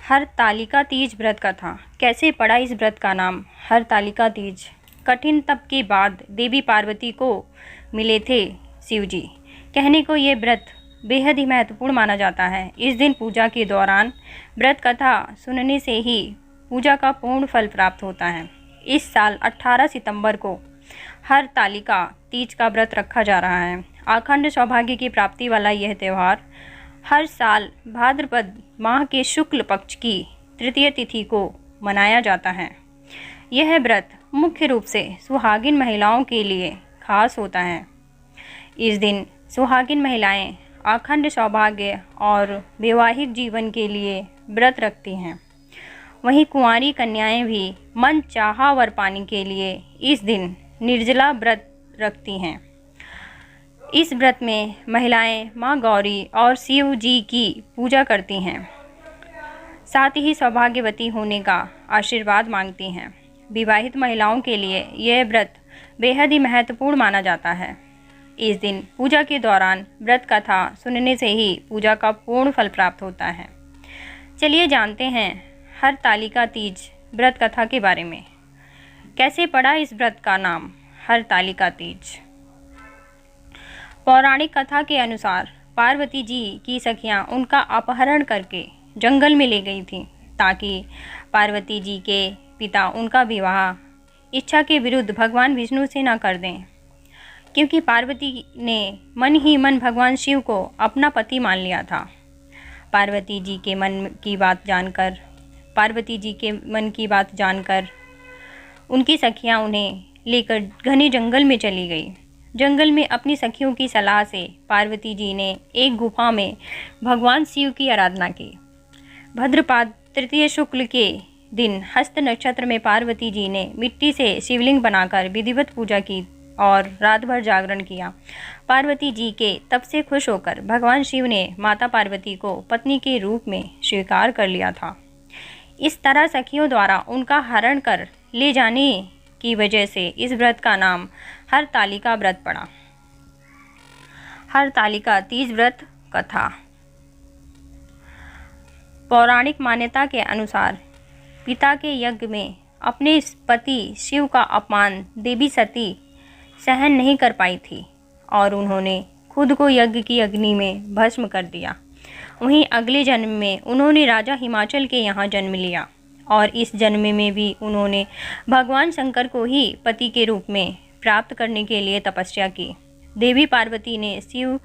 हरतालिका तीज व्रत कथा। कैसे पड़ा इस व्रत का नाम हरतालिका तीज? कठिन तप के बाद देवी पार्वती को मिले थे शिवजी। कहने को ये व्रत बेहद ही महत्वपूर्ण माना जाता है। इस दिन पूजा के दौरान व्रत कथा सुनने से ही पूजा का पूर्ण फल प्राप्त होता है। इस साल 18 सितंबर को हरतालिका तीज का व्रत रखा जा रहा है। अखंड सौभाग्य की प्राप्ति वाला यह त्यौहार हर साल भाद्रपद माह के शुक्ल पक्ष की तृतीय तिथि को मनाया जाता है। यह व्रत मुख्य रूप से सुहागिन महिलाओं के लिए खास होता है। इस दिन सुहागिन महिलाएं अखंड सौभाग्य और वैवाहिक जीवन के लिए व्रत रखती हैं। वहीं कुंवारी कन्याएं भी मन चाहा वर पाने के लिए इस दिन निर्जला व्रत रखती हैं। इस व्रत में महिलाएं मां गौरी और शिव जी की पूजा करती हैं। साथ ही सौभाग्यवती होने का आशीर्वाद मांगती हैं। विवाहित महिलाओं के लिए यह व्रत बेहद ही महत्वपूर्ण माना जाता है। इस दिन पूजा के दौरान व्रत कथा सुनने से ही पूजा का पूर्ण फल प्राप्त होता है। चलिए जानते हैं हरतालिका तीज व्रत कथा के बारे में। कैसे पड़ा इस व्रत का नाम हरतालिका तीज? पौराणिक कथा के अनुसार पार्वती जी की सखियां उनका अपहरण करके जंगल में ले गई थीं ताकि पार्वती जी के पिता उनका विवाह इच्छा के विरुद्ध भगवान विष्णु से न कर दें, क्योंकि पार्वती ने मन ही मन भगवान शिव को अपना पति मान लिया था। पार्वती जी के मन की बात जानकर उनकी सखियां उन्हें लेकर घने जंगल में चली गई। जंगल में अपनी सखियों की सलाह से पार्वती जी ने एक गुफा में भगवान शिव की आराधना की। भाद्रपद तृतीय शुक्ल के दिन हस्त नक्षत्र में पार्वती जी ने मिट्टी से शिवलिंग बनाकर विधिवत पूजा की और रात भर जागरण किया। पार्वती जी के तप से खुश होकर भगवान शिव ने माता पार्वती को पत्नी के रूप में स्वीकार कर लिया था। इस तरह सखियों द्वारा उनका हरण कर ले जाने की वजह से इस व्रत का नाम हरतालिका व्रत पड़ा। हरतालिका तीज व्रत कथा। पौराणिक मान्यता के अनुसार पिता के यज्ञ में अपने पति शिव का अपमान देवी सती सहन नहीं कर पाई थी और उन्होंने खुद को यज्ञ की अग्नि में भस्म कर दिया। वहीं अगले जन्म में उन्होंने राजा हिमाचल के यहाँ जन्म लिया और इस जन्म में भी उन्होंने भगवान शंकर को ही पति के रूप में प्राप्त करने के लिए तपस्या की। देवी पार्वती ने शिव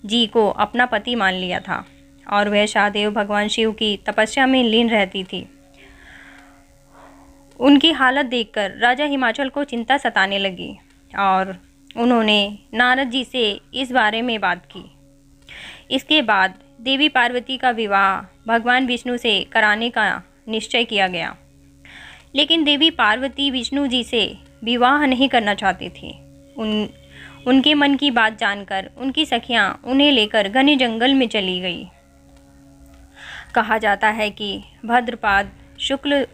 जी को अपना पति मान लिया था और वह सदैव भगवान शिव की तपस्या में लीन रहती थी। उनकी हालत देखकर राजा हिमाचल को चिंता सताने लगी और उन्होंने नारद जी से इस बारे में बात की। इसके बाद देवी पार्वती का विवाह भगवान विष्णु से कराने का निश्चय किया गया, लेकिन देवी पार्वती विष्णु जी से विवाह नहीं करना चाहती थी। उनके मन की बात जानकर उनकी सखियां उन्हें लेकर घने जंगल में चली गई। कहा जाता है कि भाद्रपद शुक्ल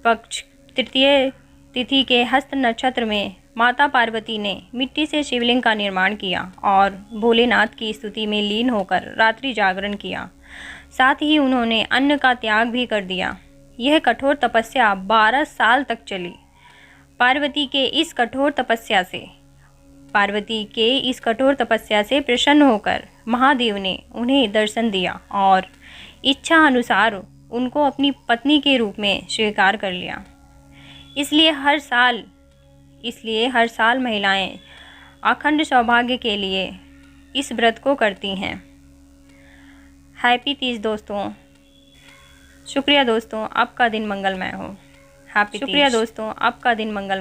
पक्ष तृतीय तिथि के हस्त नक्षत्र में माता पार्वती ने मिट्टी से शिवलिंग का निर्माण किया और भोलेनाथ की स्तुति में लीन होकर रात्रि जागरण किया। साथ ही उन्होंने अन्न का त्याग भी कर दिया। यह कठोर तपस्या 12 साल तक चली। पार्वती के इस कठोर तपस्या से प्रसन्न होकर महादेव ने उन्हें दर्शन दिया और इच्छा अनुसार उनको अपनी पत्नी के रूप में स्वीकार कर लिया। इसलिए हर साल महिलाएं अखंड सौभाग्य के लिए इस व्रत को करती हैं। हैप्पी तीज दोस्तों। शुक्रिया दोस्तों, आपका दिन मंगलमय हो। शुक्रिया दोस्तों, आपका दिन मंगल